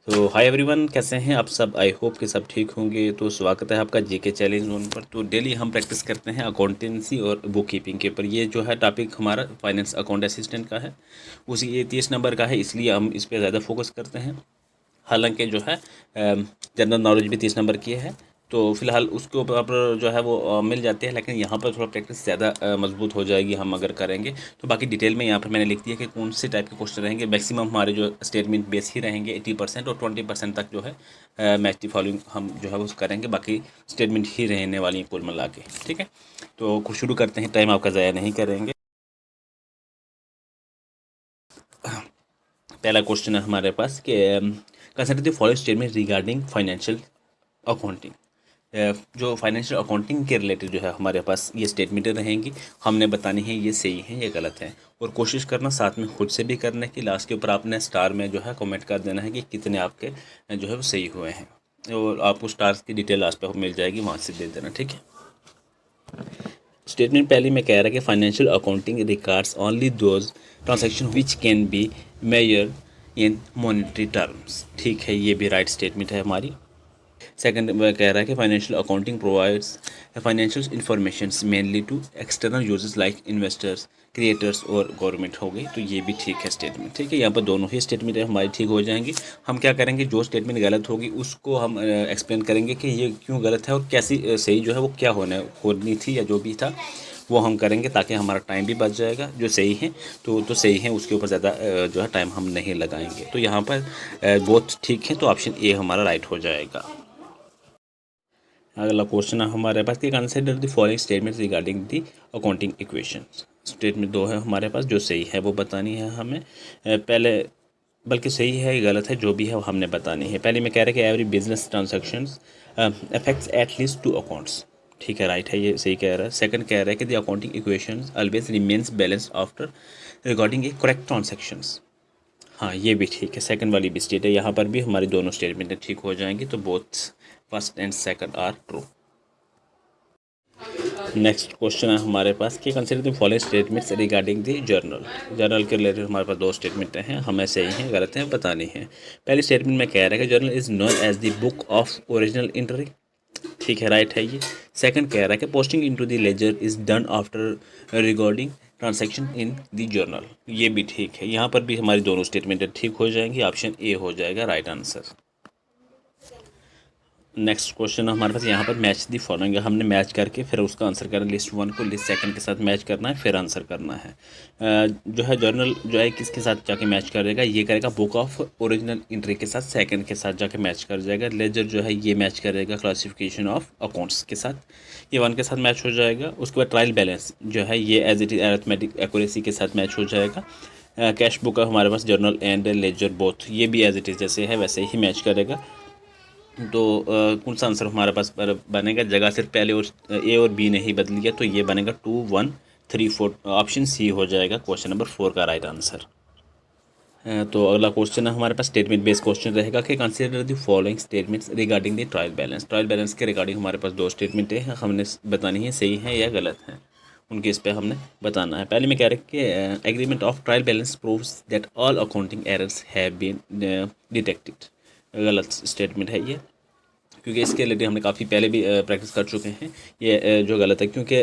तो hi everyone, कैसे हैं आप सब। आई होप कि सब ठीक होंगे। तो स्वागत है आपका जीके चैलेंज जोन पर। तो डेली हम प्रैक्टिस करते हैं अकाउंटेंसी और बुक कीपिंग के ऊपर। ये जो है टॉपिक हमारा फाइनेंस अकाउंट असिस्टेंट का है। उसी ये 30 नंबर का है, इसलिए हम इस पर ज़्यादा फोकस करते हैं। हालांकि जो है जनरल नॉलेज भी 30 नंबर की है, तो फिलहाल उसके ऊपर जो है वो मिल जाते हैं, लेकिन यहाँ पर थोड़ा प्रैक्टिस ज़्यादा मजबूत हो जाएगी हम अगर करेंगे तो। बाकी डिटेल में यहाँ पर मैंने लिख दिया कि कौन से टाइप के क्वेश्चन रहेंगे। मैक्सिमम हमारे जो स्टेटमेंट बेस ही रहेंगे 80%, और 20% तक जो है मैच दी फॉलोइंग हम जो है वो करेंगे। बाकी स्टेटमेंट ही रहने वाली हैं कुल मिला के। ठीक है, तो कुछ शुरू करते हैं, टाइम आपका ज़ाया नहीं करेंगे। पहला क्वेश्चन है हमारे पास कि consider the following statement regarding financial accounting. जो फाइनेंशियल अकाउंटिंग के रिलेटेड जो है हमारे पास ये स्टेटमेंटें रहेंगी। हमने बतानी है ये सही है ये गलत है, और कोशिश करना साथ में खुद से भी करने की। लास्ट के ऊपर आपने स्टार में जो है कमेंट कर देना है कि कितने आपके जो है वो सही हुए हैं, और आपको स्टार्स की डिटेल लास्ट पे मिल जाएगी, वहाँ से दे देना। ठीक है, स्टेटमेंट पहले में कह रहा है कि financial accounting records only those transaction which can be measured in monetary terms. ठीक है, ये भी राइट स्टेटमेंट है हमारी। सेकंड में कह रहा है कि financial accounting provides financial information mainly to external users like investors, creators और गवर्नमेंट हो गई। तो ये भी ठीक है स्टेटमेंट। ठीक है, यहाँ पर दोनों ही स्टेटमेंट हमारी ठीक हो जाएंगी। हम क्या करेंगे, जो स्टेटमेंट गलत होगी उसको हम एक्सप्लेन करेंगे कि ये क्यों गलत है और कैसी सही जो है वो क्या होनी थी या जो भी था वो हम करेंगे, ताकि हमारा टाइम भी बच जाएगा। जो सही है तो सही है, उसके ऊपर ज़्यादा जो है टाइम हम नहीं लगाएंगे। तो यहाँ पर बहुत ठीक है, तो ऑप्शन ए हमारा राइट हो जाएगा। अगला क्वेश्चन है हमारे पास कि consider the following statement regarding the accounting equation. Statement दो है हमारे पास, जो सही है वो बतानी है हमें। पहले बल्कि सही है या गलत है जो भी है वो हमने बतानी है। पहले में कह रहा है कि every business transactions affects at least two accounts. ठीक है, राइट है, ये सही कह रहा है। सेकंड कह रहा है कि the accounting equation always remains balance after recording A correct transactions. हाँ, ये भी ठीक है, सेकंड वाली भी स्टेट है। यहाँ पर भी हमारी दोनों स्टेटमेंटें ठीक हो जाएंगी, तो both first and second are true. Next question है हमारे पास कि consider the following statements regarding the journal. Journal के रिलेटेड हमारे पास दो स्टेटमेंट हैं, हमें सही हैं गलत हैं बतानी है। पहली स्टेटमेंट में कह रहा है कि journal is known as the book of original entry. ठीक है, राइट है ये। सेकंड कह रहा है कि posting into the ledger is done after recording transaction in the journal. ये भी ठीक है, यहाँ पर भी हमारी दोनों स्टेटमेंट ठीक हो जाएंगी। ऑप्शन ए हो जाएगा राइट आंसर। नेक्स्ट क्वेश्चन हमारे पास यहाँ पर मैच दी फॉलोइंग है। हमने मैच करके फिर उसका आंसर करना, लिस्ट वन को लिस्ट सेकंड के साथ मैच करना है, फिर आंसर करना है। जो है जर्नल जो है किसके साथ जाके मैच करेगा, ये करेगा बुक ऑफ ओरिजिनल एंट्री के साथ, सेकंड के साथ जाके मैच कर जाएगा। लेजर जो है ये मैच करेगा क्लासिफिकेशन ऑफ अकाउंट्स के साथ, ये वन के साथ मैच हो जाएगा। उसके बाद ट्रायल बैलेंस जो है ये as it is arithmetic accuracy के साथ मैच हो जाएगा। कैश बुक है हमारे पास जर्नल एंड लेजर बोथ, ये भी एज इट इज़ जैसे है वैसे ही मैच करेगा। तो कौन सा आंसर हमारे पास बनेगा, जगह सिर्फ पहले और ए और बी ने ही बदल दिया, तो ये बनेगा 2 1 3 4। ऑप्शन सी हो जाएगा क्वेश्चन नंबर 4 का राइट आंसर। तो अगला क्वेश्चन है हमारे पास स्टेटमेंट बेस्ड क्वेश्चन रहेगा कि consider the following statements regarding the trial balance. Trial balance के रिगार्डिंग हमारे पास दो स्टेटमेंट है, हमने बतानी है सही है या गलत है, उनके इस पर हमने बताना है। पहले में कह रहे हैं कि agreement of trial balance proves that all accounting errors have been detected. गलत स्टेटमेंट है ये, क्योंकि इसके रिलेटेड हमने काफ़ी पहले भी प्रैक्टिस कर चुके हैं। ये जो गलत है, क्योंकि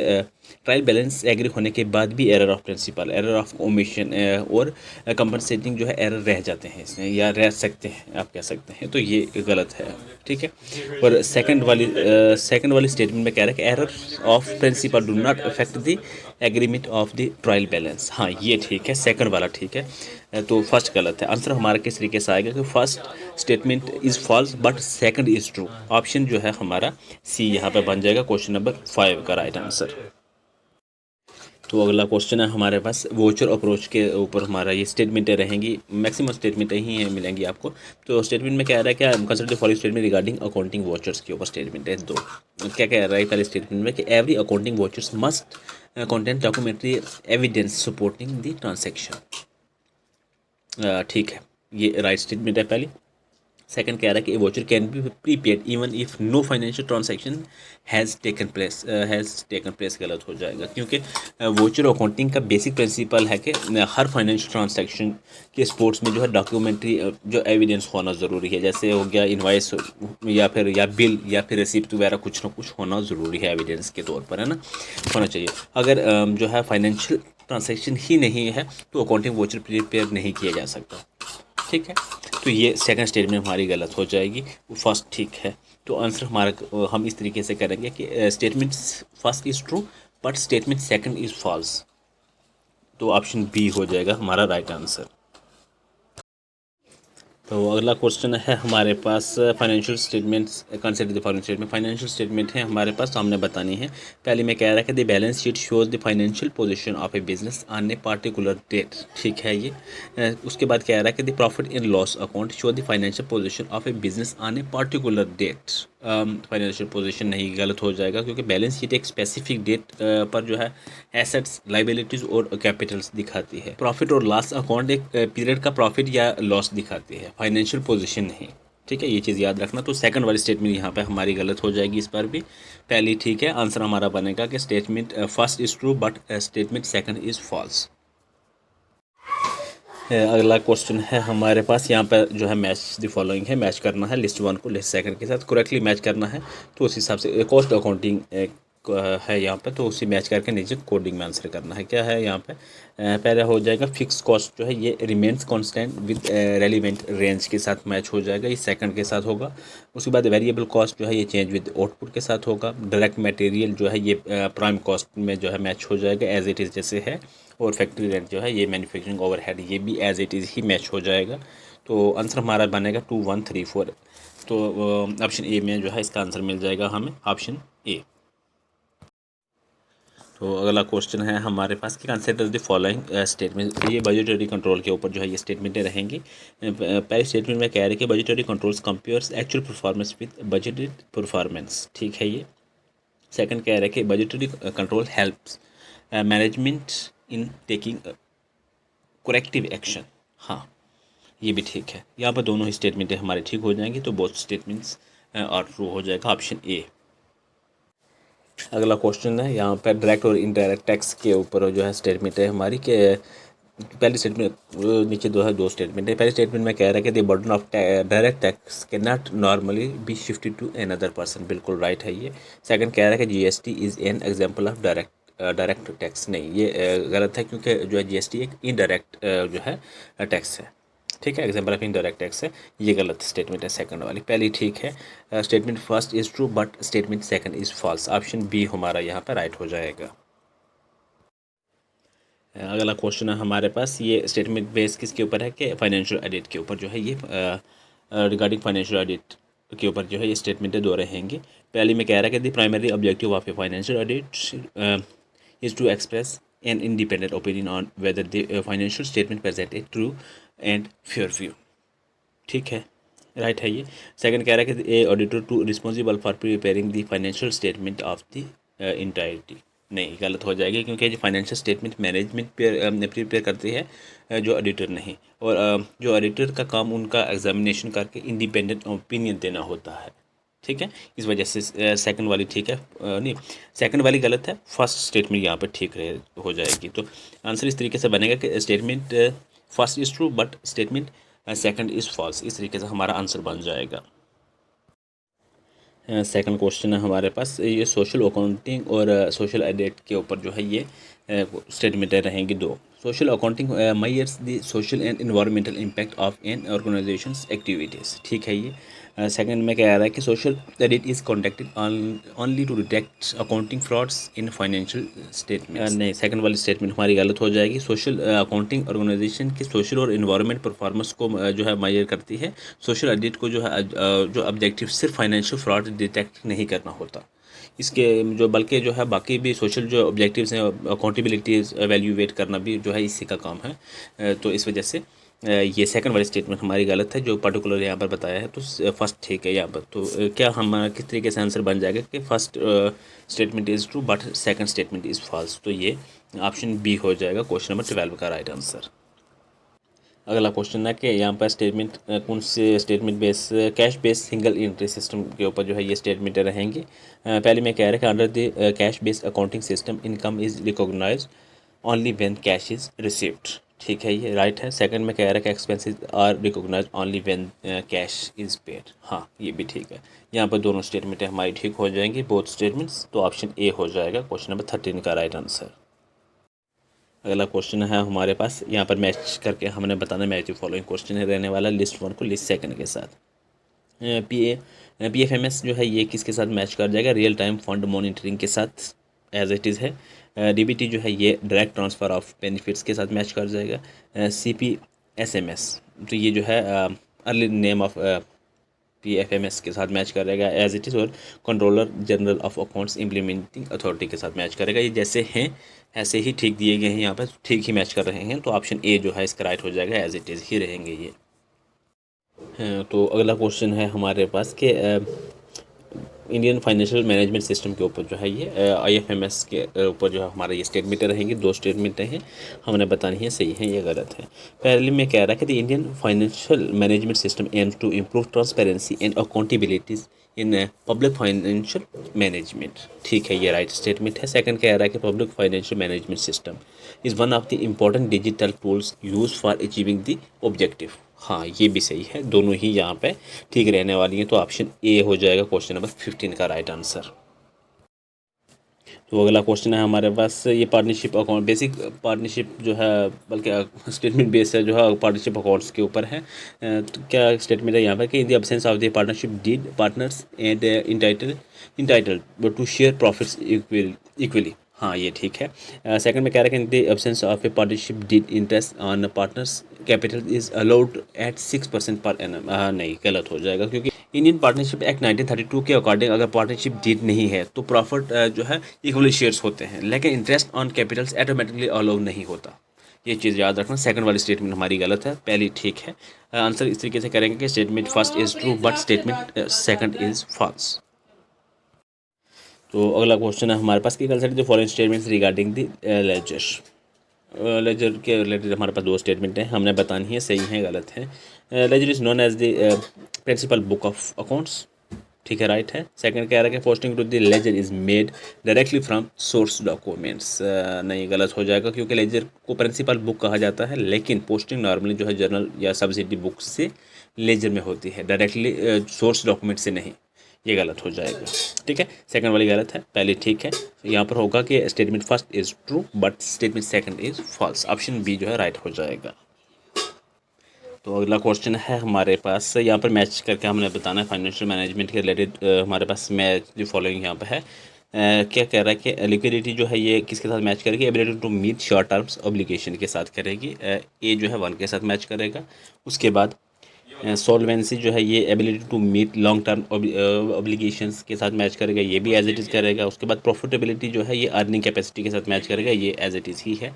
ट्रायल बैलेंस एग्री होने के बाद भी error of principle, error of omission और कंपनसेटिंग जो है एरर रह जाते हैं इसमें, या रह सकते हैं आप कह सकते हैं, तो ये गलत है। ठीक है, और सेकंड वाली स्टेटमेंट में कह रहा है कि error of principle do not affect the agreement of the trial balance. हाँ, ये ठीक है, सेकंड वाला ठीक है। तो फर्स्ट गलत है। आंसर हमारा किस तरीके से आएगा कि first statement is false but second is true. Option जो है हमारा सी यहाँ पे बन जाएगा क्वेश्चन नंबर 5 का राइट आंसर। तो अगला क्वेश्चन है हमारे पास वोचर अप्रोच के ऊपर, हमारा ये स्टेटमेंटें रहेंगी, मैक्सिमम स्टेटमेंटें ही हैं मिलेंगी आपको। तो स्टेटमेंट में क्या रहा है, क्या consider following statement regarding accounting vouchers के ऊपर स्टेटमेंट है दो। क्या कह रहा है पहले स्टेटमेंट में कि every accounting vouchers must content documentary evidence supporting the transaction. ठीक है, ये राइट स्टेटमेंट है पहली। सेकंड कह रहा है कि a voucher can be prepaid even if no financial transaction has taken place गलत हो जाएगा, क्योंकि वोचर अकाउंटिंग का बेसिक प्रिंसिपल है कि हर फाइनेंशियल ट्रांजैक्शन के स्पोर्ट्स में जो है डॉक्यूमेंट्री जो एविडेंस होना ज़रूरी है, जैसे हो गया इनवाइस या बिल या फिर रिसिप्ट वगैरह कुछ ना कुछ होना ज़रूरी है एविडेंस के तौर पर, है ना, होना चाहिए। अगर जो है फाइनेंशियल ट्रांजैक्शन ही नहीं है तो अकाउंटिंग वोचर प्रिपेयर नहीं किया जा सकता, ठीक है। तो ये सेकंड स्टेटमेंट हमारी गलत हो जाएगी, फर्स्ट ठीक है। तो आंसर हमारा हम इस तरीके से करेंगे कि statement first is true but statement second is false. तो ऑप्शन बी हो जाएगा हमारा राइट आंसर। तो अगला क्वेश्चन है हमारे पास financial statements consider the following statement. Financial statement है हमारे पास, तो हमने बतानी है। पहले में कह रहा है कि the balance sheet shows the financial position of a business on a particular date, ठीक है ये। उसके बाद कह रहा है कि the profit in loss account show the financial position of a business on a particular date. Financial position नहीं, गलत हो जाएगा, क्योंकि बैलेंस शीट एक स्पेसिफिक डेट पर जो है एसेट्स, लाइबिलिटीज और कैपिटल्स दिखाती है। प्रॉफिट और लॉस अकाउंट एक पीरियड का प्रॉफिट या लॉस दिखाती है, फाइनेंशियल पोजीशन नहीं, ठीक है, ये चीज़ याद रखना। तो सेकंड वाली स्टेटमेंट यहाँ पे हमारी गलत हो जाएगी, इस पर भी। पहली ठीक है, आंसर हमारा बनेगा कि statement first is true but statement second is false. अगला क्वेश्चन है हमारे पास, यहाँ पर जो है मैच द फॉलोइंग है, मैच करना है लिस्ट वन को लिस्ट सेकंड के साथ, करेक्टली मैच करना है। तो उस हिसाब से कॉस्ट अकाउंटिंग है यहाँ पे, तो उसी मैच करके नीचे कोडिंग में आंसर करना है। क्या है यहाँ पे, पहला हो जाएगा फिक्स कॉस्ट जो है ये remains constant with relevant range के साथ मैच हो जाएगा, ये सेकंड के साथ होगा। उसके बाद वेरिएबल कॉस्ट जो है ये चेंज विद आउटपुट के साथ होगा। डायरेक्ट मटेरियल जो है ये प्राइम कॉस्ट में जो है मैच हो जाएगा एज इट इज़ जैसे है। और फैक्ट्री रेंट जो है ये मैन्युफैक्चरिंग ओवरहेड ये भी एज इट इज़ ही मैच हो जाएगा। तो आंसर हमारा बनेगा 2 1 3 4। तो ऑप्शन ए में जो है इसका आंसर मिल जाएगा हमें, ऑप्शन ए। तो अगला क्वेश्चन है हमारे पास कि कंसिडर द फॉलोइंग स्टेटमेंट। ये बजटरी कंट्रोल के ऊपर जो है ये स्टेटमेंटें रहेंगी। पहले स्टेटमेंट में कह रहे हैं कि budgetary controls compares actual performance with budgeted performance, ठीक है ये। सेकंड कह रहे हैं कि budgetary control helps management in taking corrective action, हाँ ये भी ठीक है। यहाँ पर दोनों ही स्टेटमेंटें हमारे ठीक हो जाएंगी, तो बोथ स्टेटमेंट्स और ट्रू हो जाएगा, ऑप्शन ए। अगला क्वेश्चन है यहाँ पर डायरेक्ट और इनडायरेक्ट टैक्स के ऊपर जो है स्टेटमेंट है हमारी कि पहली स्टेटमेंट, नीचे दो स्टेटमेंट है। पहले स्टेटमेंट में कह रहा है कि the burden of direct tax can not normally be shifted to another person, बिल्कुल राइट है ये। सेकंड कह रहा है कि GST is an example of direct tax, नहीं ये गलत है, क्योंकि जो है जीएसटी एक इनडायरेक्ट जो है टैक्स है, ठीक है, एग्जाम्पल ऑफ इनडायरेक्ट टैक्स है। ये गलत स्टेटमेंट है सेकंड वाली, पहली ठीक है। Statement first is true but statement second is false, option B हमारा यहाँ पर राइट हो जाएगा। अगला क्वेश्चन है हमारे पास, ये स्टेटमेंट बेस किसके ऊपर है कि फाइनेंशियल ऑडिट के ऊपर जो है ये रिगार्डिंग फाइनेंशियल ऑडिट के ऊपर जो है ये स्टेटमेंटें दो रहेंगी। पहले में कह रहा है कि the primary objective of a financial audit is to express an independent opinion on whether the financial statement present a true and fair view, ठीक है, राइट है ये। सेकंड कह रहा है कि a auditor to responsible for preparing the financial statement of the entirety, नहीं गलत हो जाएगी, क्योंकि जो फाइनेंशियल स्टेटमेंट मैनेजमेंट प्रिपेयर करती है जो ऑडिटर नहीं। और जो ऑडिटर का काम उनका एग्जामिनेशन करके इंडिपेंडेंट ओपिनियन देना होता है, ठीक है, इस वजह से सेकंड वाली ठीक है, नहीं सेकंड वाली गलत है, फर्स्ट स्टेटमेंट यहाँ पर ठीक हो जाएगी। तो आंसर इस तरीके से बनेगा कि statement first is true but statement second is false, इस तरीके से हमारा आंसर बन जाएगा। सेकंड क्वेश्चन है हमारे पास, ये सोशल अकाउंटिंग और सोशल ऑडिट के ऊपर जो है ये स्टेटमेंटें रहेंगी दो। Social accounting measures the social and environmental impact of an organisation's activities, ठीक है ये। सेकंड में क्या आ रहा है कि social audit is conducted only to detect accounting frauds in financial statement, नहीं सेकंड वाली स्टेटमेंट हमारी गलत हो जाएगी। सोशल अकाउंटिंग ऑर्गेनाइजेशन की सोशल और इन्वायरमेंट परफॉर्मेंस को जो है मेजर करती है। सोशल ऑडिट को जो है जो ऑब्जेक्टिव सिर्फ फाइनेंशियल फ्रॉड डिटेक्ट नहीं करना होता, इसके जो बल्कि जो है बाकी भी सोशल जो ऑब्जेक्टिव्स हैं, अकाउंटेबिलिटी एवेल्यूएट करना भी जो है इसी का काम है। तो इस वजह से ये सेकंड वाली स्टेटमेंट हमारी गलत है, जो पर्टिकुलर यहाँ पर बताया है। तो फर्स्ट ठीक है यहाँ पर। तो क्या हमारा किस तरीके से आंसर बन जाएगा कि first statement is true but second statement is false, तो ये ऑप्शन बी हो जाएगा क्वेश्चन नंबर 12 का राइट आंसर। अगला क्वेश्चन है कि यहाँ पर स्टेटमेंट कौन से statement base cash base single entry system के ऊपर जो है ये स्टेटमेंट रहेंगे। पहले में कह रहा है कि under the cash base accounting system income is recognised only when cash is received. ठीक है, ये राइट है। सेकंड में कह रहा है कि expenses are recognised only when cash is paid. हाँ, ये भी ठीक है। यहाँ पर दोनों स्टेटमेंटें हमारी ठीक हो जाएंगी, बोथ स्टेटमेंट्स। तो ऑप्शन ए हो जाएगा क्वेश्चन नंबर 13 का राइट आंसर। अगला क्वेश्चन है हमारे पास, यहाँ पर मैच करके हमने बताना मैच द फॉलोइंग क्वेश्चन है रहने वाला लिस्ट 1 को लिस्ट 2 के साथ। PFMS जो है ये किसके साथ मैच कर जाएगा? रियल टाइम फंड मॉनिटरिंग के साथ एज इट इज़ है। DBT जो है ये डायरेक्ट ट्रांसफ़र ऑफ बेनिफिट्स के साथ मैच कर जाएगा। CPSMS तो ये जो है अर्ली नेम ऑफ PFMS के साथ मैच करेगा एज इट इज़। और controller general of accounts implementing authority के साथ मैच करेगा। ये जैसे हैं ऐसे ही ठीक दिए गए हैं, यहाँ पर ठीक ही मैच कर रहे हैं। तो ऑप्शन ए जो है इसका राइट हो जाएगा, एज इट इज़ ही रहेंगे ये। तो अगला क्वेश्चन है हमारे पास कि इंडियन फाइनेंशियल मैनेजमेंट सिस्टम के ऊपर जो है ये IFMS के ऊपर जो है हमारा ये स्टेटमेंटें रहेंगी। 2 स्टेटमेंटें हैं, हमने बतानी है सही है या गलत है। पहले में कह रहा है कि the Indian financial management system aims to improve transparency and accountabilities in public financial management. ठीक है, ये राइट स्टेटमेंट है। सेकंड कह रहा है कि public financial management system is one of the important digital tools use for achieving the objective. हाँ, ये भी सही है, दोनों ही यहाँ पे ठीक रहने वाली हैं। तो ऑप्शन ए हो जाएगा क्वेश्चन नंबर 15 का राइट आंसर। तो अगला क्वेश्चन है हमारे पास, ये पार्टनरशिप अकाउंट बेसिक पार्टनरशिप जो है, बल्कि स्टेटमेंट बेस है जो है पार्टनरशिप अकाउंट्स के ऊपर है। तो क्या स्टेटमेंट है यहाँ पर कि in the absence of the partnership deed partners and entitle to share profits equally. हाँ, ये ठीक है। सेकंड में कह रहा है कि in the absence of a partnership deed interest on partners capital is allowed at 6% per annum. नहीं, गलत हो जाएगा, क्योंकि इंडियन पार्टनरशिप एक्ट 1932 के अकॉर्डिंग अगर पार्टनरशिप डीड नहीं है तो प्रॉफिट जो है इक्वली शेयर्स होते हैं, लेकिन interest on Capitals automatically allow नहीं होता। ये चीज़ याद रखना। सेकंड वाली स्टेटमेंट हमारी गलत है, पहली ठीक है। आंसर इस तरीके से करेंगे कि statement first is true but statement second is false. तो अगला क्वेश्चन है हमारे पास कि consider the following statements regarding the ledger. Ledger के रिलेटेड हमारे पास 2 स्टेटमेंट हैं, हमने बतानी है सही है गलत है। Ledger is known as the principal book of accounts. ठीक है, राइट है। सेकंड कह रहा है कि posting to the ledger is made directly from source documents. नहीं, गलत हो जाएगा, क्योंकि लेजर को प्रिंसिपल बुक कहा जाता है, लेकिन पोस्टिंग नॉर्मली जो है जर्नल या सब्सिडी बुक से लेजर में होती है, डायरेक्टली सोर्स डॉक्यूमेंट से नहीं। ये गलत हो जाएगा। ठीक है, सेकंड वाली गलत है, पहले ठीक है। यहाँ पर होगा कि statement first is true but statement second is false. Option B जो है राइट हो जाएगा। तो अगला क्वेश्चन है हमारे पास, यहाँ पर मैच करके हमने बताना है फाइनेंशियल मैनेजमेंट के रिलेटेड। हमारे पास मैच जो फॉलोइंग यहाँ पर है। क्या कह रहा है कि लिक्विडिटी जो है ये किसके साथ मैच करेगी? Ability to meet short terms obligation के साथ करेगी। ए जो है 1 के साथ मैच करेगा। उसके बाद सॉल्वेंसी जो है ये ability to meet long term obligations के साथ मैच करेगा, ये भी एज इट इज़ करेगा। उसके बाद प्रॉफिटेबिलिटी जो है ये अर्निंग कैपेसिटी के साथ मैच करेगा, ये एज इट इज़ ही है।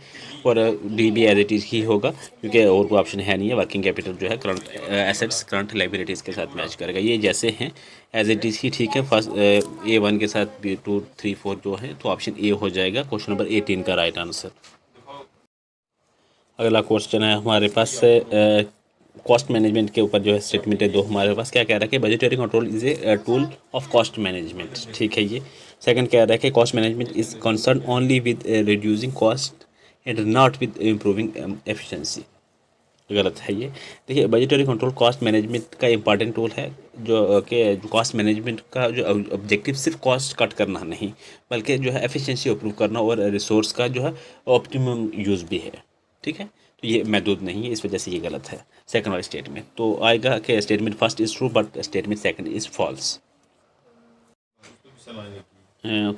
और डी भी एज इट इज़ ही होगा, क्योंकि और कोई ऑप्शन है नहीं है। वर्किंग कैपिटल जो है करंट एसेट्स करंट लाइबिलिटीज़ के साथ मैच करेगा, ये जैसे हैं एज इट इज़ ही ठीक है। फर्स्ट A1 के साथ B2 3 4 जो है, तो ऑप्शन ए हो जाएगा क्वेश्चन नंबर 18 का राइट आंसर। अगला क्वेश्चन है हमारे पास कॉस्ट मैनेजमेंट के ऊपर जो है स्टेटमेंट है 2 हमारे पास। क्या कह रहा है कि budgetary control is a tool of cost management. ठीक है, ये सेकंड कह रहा है कि cost management is concern only with reducing cost and not with improving efficiency. गलत है ये। देखिए, बजटरी कंट्रोल कॉस्ट मैनेजमेंट का इंपॉर्टेंट टूल है, जो कि कॉस्ट मैनेजमेंट का जो ऑब्जेक्टिव सिर्फ कॉस्ट कट करना नहीं, बल्कि जो है एफिशिएंसी इंप्रूव करना और रिसोर्स का जो है ऑप्टिमम यूज़ भी है। ठीक है, तो ये महदूद नहीं है, इस वजह से ये गलत है सेकंड वाली स्टेटमेंट। तो आएगा कि statement first is true but statement second is false.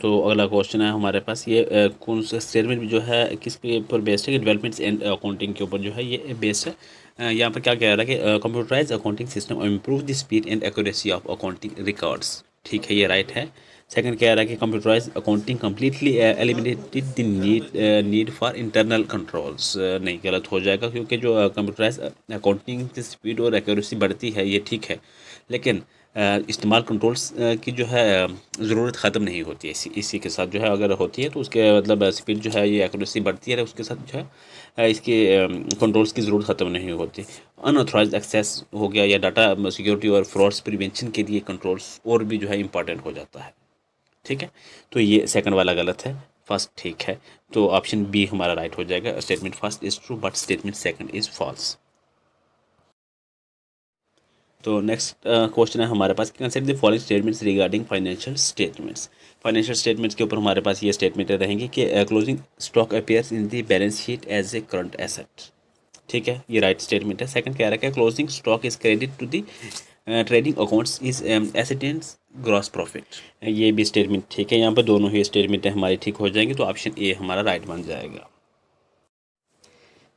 तो अगला क्वेश्चन है हमारे पास, ये कौन सा स्टेटमेंट जो है किसके ऊपर बेस्ड है? डेवलपमेंट्स एंड अकाउंटिंग के ऊपर जो है ये बेस्ड है। यहाँ पर क्या कह रहा है कि computerise accounting system improve the speed and accuracy of accounting records. ठीक है, ये राइट है। सेकंड कह रहा है कि computerise accounting completely eliminated the need for internal controls. नहीं, गलत हो जाएगा, क्योंकि जो कंप्यूटराइज अकाउंटिंग की स्पीड और एक्यूरेसी बढ़ती है ये ठीक है, लेकिन इस्तेमाल कंट्रोल्स की जो है ज़रूरत ख़त्म नहीं होती है। इसी के साथ जो है अगर होती है तो उसके मतलब स्पीड जो है ये एक्यूरेसी बढ़ती है, उसके साथ जो है इसके कंट्रोल्स की ज़रूरत ख़त्म नहीं होती। अनऑथराइज्ड एक्सेस हो गया या डाटा सिक्योरिटी और फ्रॉड्स प्रिवेंशन के लिए कंट्रोल्स और भी जो है इंपॉर्टेंट हो जाता है। ठीक है, तो ये सेकंड वाला गलत है, फर्स्ट ठीक है। तो ऑप्शन बी हमारा राइट हो जाएगा, statement first is true but statement second is false. तो नेक्स्ट क्वेश्चन है हमारे पास, consider the following statements regarding financial statements. Financial statements के ऊपर हमारे पास ये स्टेटमेंट रहेंगी कि closing stock appears in the balance sheet as a current asset. ठीक है, ये राइट स्टेटमेंट है। सेकंड कह रहा है closing stock is credit to the trading accounts is ascertains gross profit. ये भी स्टेटमेंट ठीक है, यहाँ पर दोनों ही स्टेटमेंट हमारी ठीक हो जाएंगी, तो ऑप्शन ए हमारा राइट बन जाएगा।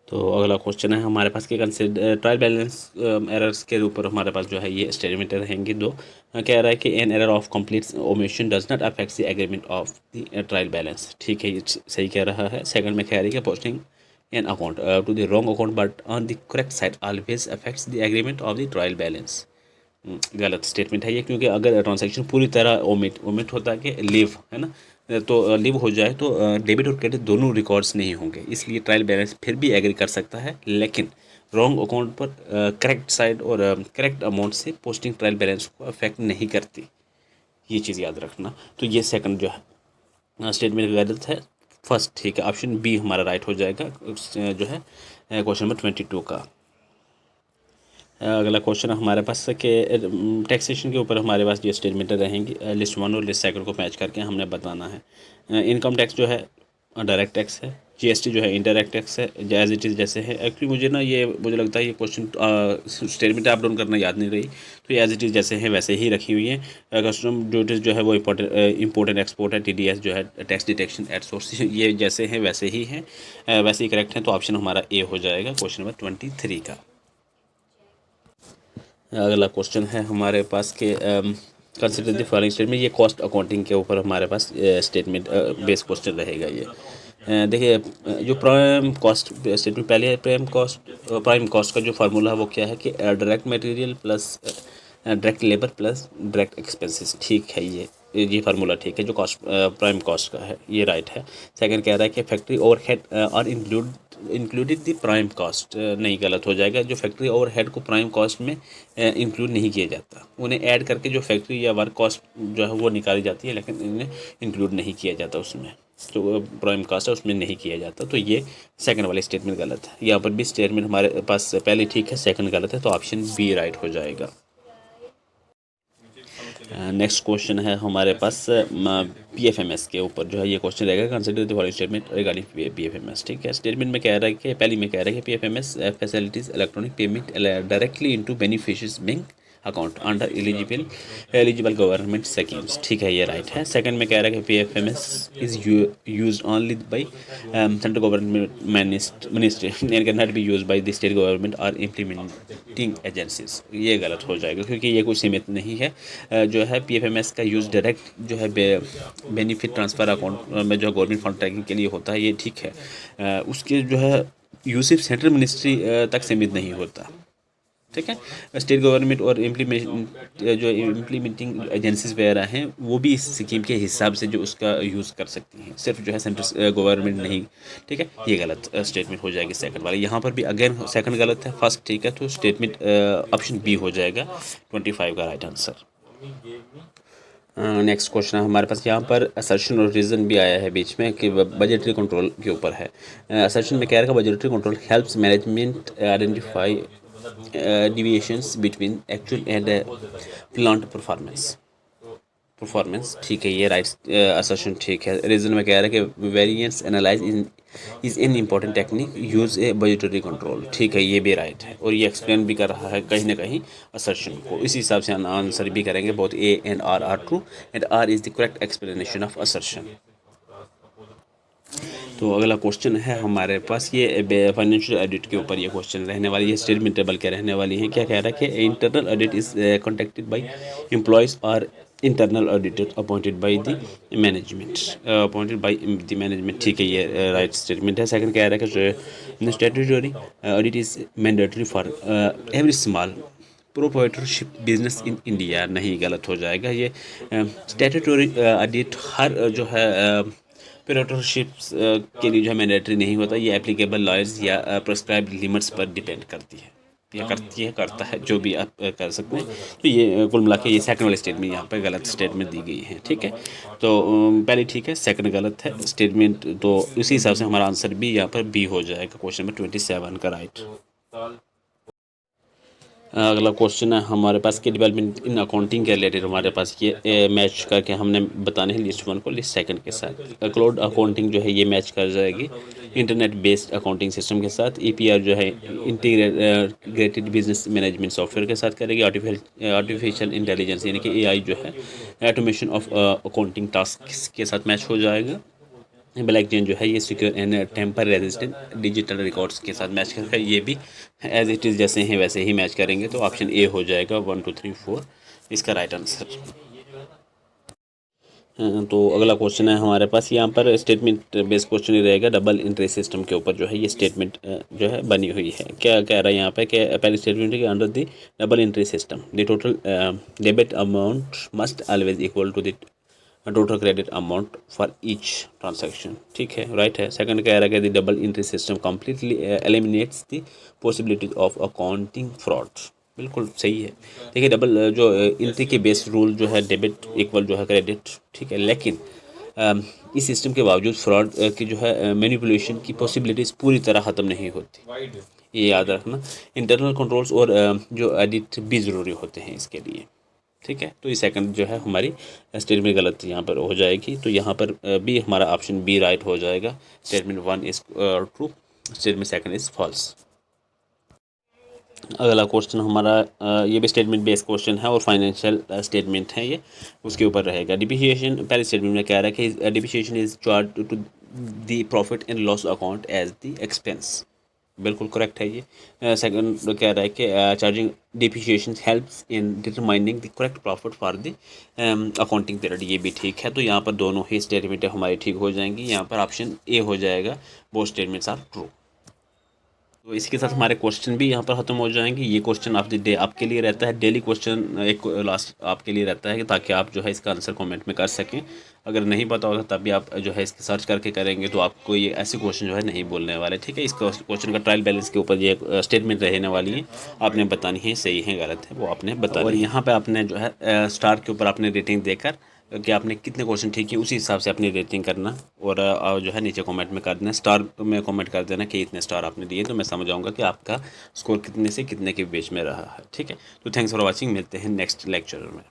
तो अगला क्वेश्चन है हमारे पास कि कंसिडर ट्रायल बैलेंस एरर्स के ऊपर हमारे पास जो है ये स्टेटमेंट रहेंगी दो। कह रहा है कि an error of complete omission does not affect the agreement of the trial balance. ठीक है, ये सही कह रहा है। सेकंड में कह रही है कि posting an account to the wrong account but on the correct side always affects the agreement of the trial balance. गलत स्टेटमेंट है ये, क्योंकि अगर ट्रांजैक्शन पूरी तरह ओमिट होता है कि लीव है ना, तो लीव हो जाए तो डेबिट और क्रेडिट दोनों रिकॉर्ड्स नहीं होंगे, इसलिए ट्रायल बैलेंस फिर भी एग्री कर सकता है, लेकिन रॉन्ग अकाउंट पर करेक्ट साइड और करेक्ट अमाउंट से पोस्टिंग ट्रायल बैलेंस को अफेक्ट नहीं करती। ये चीज़ याद रखना। तो ये सेकंड जो है स्टेटमेंट गलत है, फर्स्ट ठीक है। ऑप्शन बी हमारा राइट हो जाएगा जो है क्वेश्चन नंबर 22 का। अगला क्वेश्चन हमारे पास कि टैक्सेशन के ऊपर हमारे पास ये स्टेटमेंट रहेंगी, लिस्ट वन और लिस्ट सेकंड को मैच करके हमने बताना है। इनकम टैक्स जो है डायरेक्ट टैक्स है, जीएसटी जो है इनडायरेक्ट टैक्स है, एज इट इज़ जैसे है। एक्चुअली मुझे लगता है ये क्वेश्चन स्टेटमेंट आप डाउन करना याद नहीं रही, तो एज इट इज़ जैसे है वैसे ही रखी हुई है। कस्टम ड्यूटीज़ जो है वो इम्पोर्ट एंड एक्सपोर्ट है, टीडीएस जो है टैक्स डिटेक्शन एट सोर्स, ये जैसे हैं वैसे ही हैं, वैसे ही करेक्ट है। तो ऑप्शन हमारा ए हो जाएगा क्वेश्चन नंबर 23 का। अगला क्वेश्चन है हमारे पास के कंसिडर द फॉलोइंग स्टेटमेंट। ये कॉस्ट अकाउंटिंग के ऊपर हमारे पास स्टेटमेंट बेस क्वेश्चन रहेगा ये। देखिए जो प्राइम कॉस्ट स्टेटमेंट पहले है, प्राइम कॉस्ट का जो फार्मूला है वो क्या है कि direct material plus direct labour plus direct expenses. ठीक है, ये फार्मूला ठीक है जो कॉस्ट प्राइम कॉस्ट का है, ये राइट है। सेकंड कह रहा है कि फैक्ट्री ओवरहेड और इंक्लूडेड द प्राइम कॉस्ट, नहीं गलत हो जाएगा। जो फैक्ट्री ओवरहेड को प्राइम कॉस्ट में इंक्लूड नहीं किया जाता, उन्हें ऐड करके जो फैक्ट्री या वर्क कॉस्ट जो है वो निकाली जाती है, लेकिन इन्हें इंक्लूड नहीं किया जाता उसमें, जो प्राइम कॉस्ट है उसमें नहीं किया जाता। तो ये सेकंड वाली स्टेटमेंट गलत है। यहाँ पर भी स्टेटमेंट हमारे पास पहले ठीक है, सेकंड गलत है, तो ऑप्शन बी राइट हो जाएगा। नेक्स्ट क्वेश्चन है हमारे पास पीएफएमएस के ऊपर जो है ये क्वेश्चन रहेगा, consider the following statement regarding PFMS. ठीक है, स्टेटमेंट में कह रहा है कि पहली में कह रहा है कि PFMS facilities electronic payment directly into beneficiaries bank account under eligible government schemes. ठीक है, ये राइट है। सेकंड में कह रहा है कि PFMS is used only by central government ministry and can not be used by the state government और इम्प्लीमेंटिंग एजेंसीज। ये गलत हो जाएगा, क्योंकि ये कोई सीमित नहीं है। जो है पीएफएमएस का यूज़ डायरेक्ट जो है बेनिफिट ट्रांसफ़र अकाउंट में जो गवर्नमेंट फंड ट्रैकिंग के लिए होता है, ये ठीक है। उसके जो है यूज सिर्फ सेंट्रल मिनिस्ट्री तक सीमित नहीं होता। ठीक है, स्टेट गवर्नमेंट और इम्प्लीमेंटिंग एजेंसीज वगैरह हैं वो भी इस स्कीम के हिसाब से जो उसका यूज़ कर सकती हैं, सिर्फ जो है सेंट्रल गवर्नमेंट नहीं। ठीक है, ये गलत स्टेटमेंट हो जाएगी सेकंड वाली। यहाँ पर भी अगेन सेकंड गलत है, फर्स्ट ठीक है, तो स्टेटमेंट ऑप्शन बी हो जाएगा 25 का राइट आंसर। नेक्स्ट क्वेश्चन हमारे पास यहाँ पर असर्शन और रीज़न भी आया है बीच में कि बजटरी कंट्रोल के ऊपर है। असर्शन में कह रहा है budgetary control helps management identify deviations between actual and plant performance. ठीक है, ये राइट असर्शन ठीक है। रीज़न में कह रहा है कि variance analyse is an important technique use A budgetary control. ठीक है, ये भी राइट है, और ये एक्सप्लेन भी कर रहा है कहीं ना कहीं असर्शन को। इसी हिसाब से आंसर भी करेंगे, both A and R true and R is the correct explanation of assertion. तो अगला क्वेश्चन है हमारे पास ये फाइनेंशियल ऑडिट के ऊपर ये क्वेश्चन रहने वाली है, स्टेटमेंट टेबल के रहने वाली है। क्या कह रहा है कि internal audit is conducted by employees और internal auditor appointed by the management. ठीक है, ये राइट स्टेटमेंट है। सेकंड कह रहा है कि statutory audit is mandatory for every small proprietorship business in India, नहीं, गलत हो जाएगा ये। स्टैट्यूटरी ऑडिट हर जो है प्रोप्राइटरशिप्स के लिए जो है मैंडेटरी नहीं होता, ये एप्लीकेबल लॉयर्स या प्रेस्क्राइब्ड लिमिट्स पर डिपेंड करती है, या करती है, करता है, जो भी आप कर सकते हैं। तो ये कुल मिला के ये सेकंड वाली स्टेटमेंट यहाँ पे गलत स्टेटमेंट दी गई है, ठीक है। तो पहले ठीक है, सेकंड गलत है स्टेटमेंट, तो इसी हिसाब से हमारा आंसर भी यहाँ पर बी हो जाएगा, क्वेश्चन नंबर 27 का राइट। अगला क्वेश्चन है हमारे पास कि डेवलपमेंट इन अकाउंटिंग के रिलेटेड हमारे पास ये मैच करके हमने बताने हैं लिस्ट 1 को लिस्ट 2 के साथ। क्लाउड अकाउंटिंग जो है ये मैच कर जाएगी इंटरनेट बेस्ड अकाउंटिंग सिस्टम के साथ। ईपीआर जो है इंटीग्रेटेड बिजनेस मैनेजमेंट सॉफ्टवेयर के साथ करेगी। आर्टिफिशियल इंटेलिजेंस यानी कि एआई जो है ऑटोमेशन ऑफ अकाउंटिंग टास्क के साथ मैच हो जाएगा। ब्लैक चेन जो है ये secure and tamper resistant digital records के साथ मैच करके ये भी एज इट इज़ जैसे हैं वैसे ही मैच करेंगे, तो ऑप्शन ए हो जाएगा 1 2 3 4 इसका राइट आंसर। तो अगला क्वेश्चन है हमारे पास यहाँ पर स्टेटमेंट बेस्ड क्वेश्चन ही रहेगा। डबल एंट्री सिस्टम के ऊपर जो है ये स्टेटमेंट जो है बनी हुई है। क्या कह रहा है यहाँ पे कि पहली स्टेटमेंट है कि under the double entry system the total debit amount must always equal to the total credit amount for each transaction, ठीक है, राइट है। सेकंड कह रहा है कि the double entry system completely eliminates the possibility of accounting fraud, बिल्कुल सही है। देखिए डबल जो एंट्री के बेस रूल जो है डेबिट इक्वल जो है क्रेडिट, ठीक है, लेकिन इस सिस्टम के बावजूद फ्रॉड की जो है मैनिपुलेशन की पॉसिबिलिटीज़ पूरी तरह ख़त्म नहीं होती, ये याद रखना। इंटरनल कंट्रोल्स और जो एडिट भी ज़रूरी होते हैं इसके लिए, ठीक है। तो ये सेकंड जो है हमारी स्टेटमेंट गलत यहाँ पर हो जाएगी, तो यहाँ पर भी हमारा ऑप्शन बी राइट हो जाएगा। Statement 1 is true, statement 2 is false. अगला क्वेश्चन हमारा ये भी स्टेटमेंट बेस्ड क्वेश्चन है और फाइनेंशियल स्टेटमेंट है ये, उसके ऊपर रहेगा। डिप्रिसिएशन पहले स्टेटमेंट में कह रहा है कि depreciation is charge to the profit and loss account as the expense, बिल्कुल करेक्ट है ये। सेकंड कह रहा है कि charging depreciation helps in determining the correct profit for the accounting period, ये भी ठीक है। तो यहाँ पर दोनों ही स्टेटमेंटें हमारी ठीक हो जाएंगी। यहाँ पर ऑप्शन ए हो जाएगा, बोथ स्टेटमेंट्स आर ट्रू। तो इसके साथ हमारे क्वेश्चन भी यहाँ पर ख़त्म हो जाएंगे। ये क्वेश्चन ऑफ द डे आपके लिए रहता है, डेली क्वेश्चन एक लास्ट आपके लिए रहता है ताकि आप जो है इसका आंसर कमेंट में कर सकें। अगर नहीं पता होगा तब भी आप जो है इसके सर्च करके करेंगे तो आपको ये ऐसे क्वेश्चन जो है नहीं बोलने वाले, ठीक है। इस क्वेश्चन का ट्रायल बैलेंस के ऊपर ये स्टेटमेंट रहने वाली है, आपने बतानी है सही है गलत है वो आपने बताना। और यहाँ पर आपने जो है स्टार के ऊपर आपने रेटिंग देकर कि आपने कितने क्वेश्चन ठीक है उसी हिसाब से अपनी रेटिंग करना और जो है नीचे कमेंट में कर देना, स्टार में कमेंट कर देना कि इतने स्टार आपने दिए, तो मैं समझ जाऊंगा कि आपका स्कोर कितने से कितने के बीच में रहा है, ठीक है। तो थैंक्स फॉर वाचिंग, मिलते हैं नेक्स्ट लेक्चर में।